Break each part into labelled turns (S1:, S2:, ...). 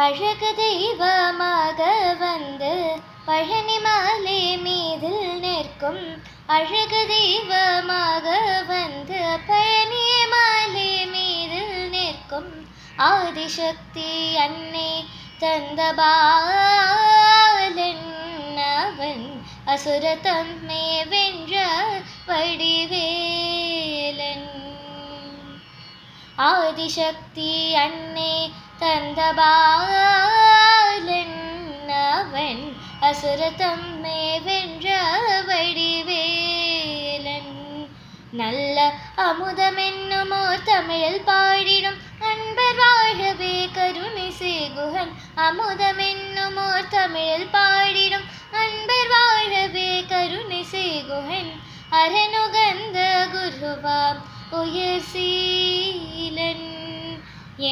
S1: அழகு தெய்வமாக வந்து பழனி மலை மீதில் நிற்கும். அழகு தெய்வமாக வந்து பழனி மலை மீதில் நிற்கும். ஆதிசக்தி அன்னை தந்த பாலன் அவன், அசுர தம்மை வென்ற வடிவேலன். ஆதிசக்தி அன்னை தந்த பாலன் அவன், அசுர தம்மை வென்ற வடிவேலன். நல்ல அமுதமென்னுமோர் தமிழில் பாடிடும் அன்பர் வாழவே கருணை செய்குகன். அமுதமென்னுமோர் தமிழில் பாடிடும் அன்பர் வாழவே கருணை செய்குகன். அரணுகந்த குருவாம் உயர் சீலன்,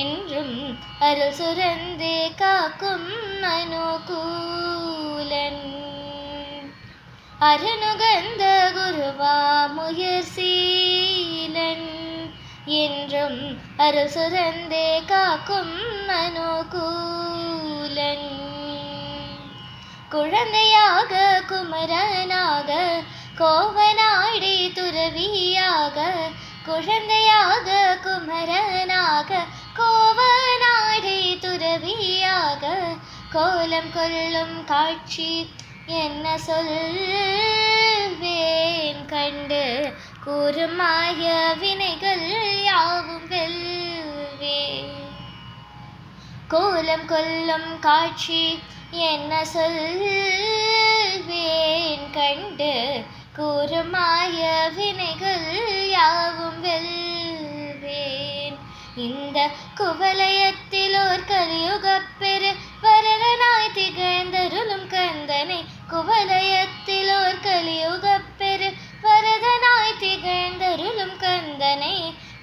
S1: என்றும் அருள் சுரந்தே காக்கும் அனுகூலன். அரணுகந்த குருவாம் உயர் சீலன், என்றும் அருள் சுரந்தே காக்கும் அனுகூலன். குழந்தையாக குமரனாக கோவனாடி துறவியாக, குழந்தையாக குமரனாக கோவனாடி துறவியாக, கோலம் கொள்ளும் காட்சி என்ன சொல்வேன் கண்டு, கூறுமாய வினைகள் யாவும் வெல்வேன். கோலம் கொள்ளும் காட்சி என்ன சொல்வேன் கண்டு, கூறுமாய வினைகள் யாவும் வெல்வேன். இந்த குவலயத்திலோர் கலியுகப் பெரு வரதனாய் திகழ்ந்தருளும் கந்தனை, குவலயத்திலோர் கலியுகப் பெரு வரதனாய் திகழ்ந்தருளும் கந்தனை,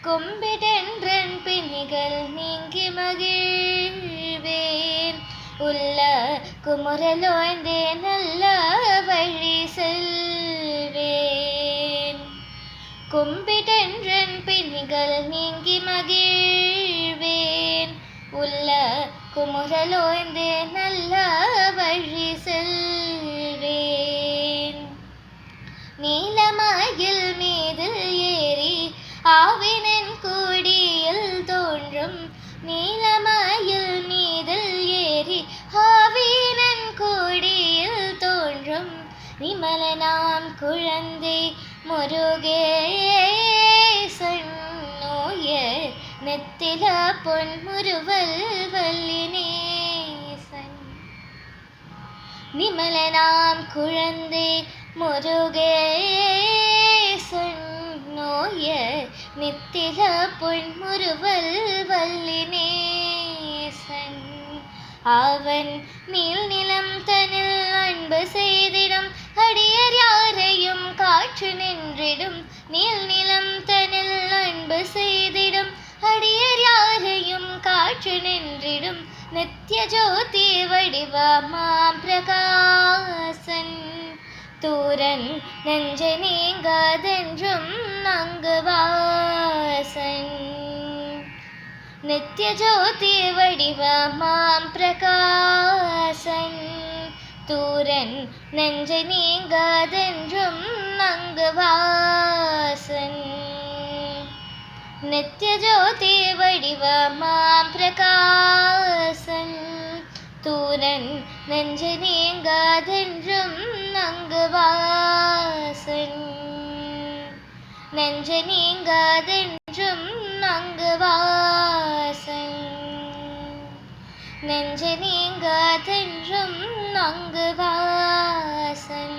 S1: கும்பிடென்றன் பிணிகள் நீங்கி மகிழ்வேன். உள்ள குமுறலோய்ந்தே நல்ல வழி செல்வேன். கும்பிடென்றன் பிணிகள் நீங்கி மகிழ்வேன். உள்ள குமுறலோய்ந்தே நல்ல வழி செல்வேன். நீலமயில் மீதில் ஏறி ஆவினன் கூடியில் தோன்றும், நீலமயில் மீதில் ஏறி ஆவினன் கூடியில் தோன்றும். விமலனாம் குழந்தை முருகேசன், நோயர் நெத்தில பொன்முறுவல் வல்லினேசன். விமலனாம் குழந்தை முருகேசன், நோயர் நித்தில பொன்முறுவல் வல்லினேசன். அவன் நீல் நிலம் தனில் அன்பு செய்திடும் அடியர் யாரையும் காற்று நின்றிடும். நீல் நிலம் தனில் அன்பு செய்திடும் அடியர் யாரையும் காற்று நின்றிடும். நித்ய ஜோதி வடிவமாம் பிரகாசன், தூரன் நெஞ்சை நீங்காதென்றும் அங்கு வாசன். நித்ய ஜோதி வடிவமாம் பிரகாசன், தூரன் நெஞ்சை நீங்காதென்றும் அங்கு வாசன். நித்ய ஜோதி வடிவமாம் பிரகாசன், தூரன் நெஞ்சை நீங்காதென்றும் அங்கு வாசன். நெஞ்சை நீங்காதென்றும் அங்கு வாசன். நெஞ்சை நீங்காதென்றும் அங்கு வாசன்.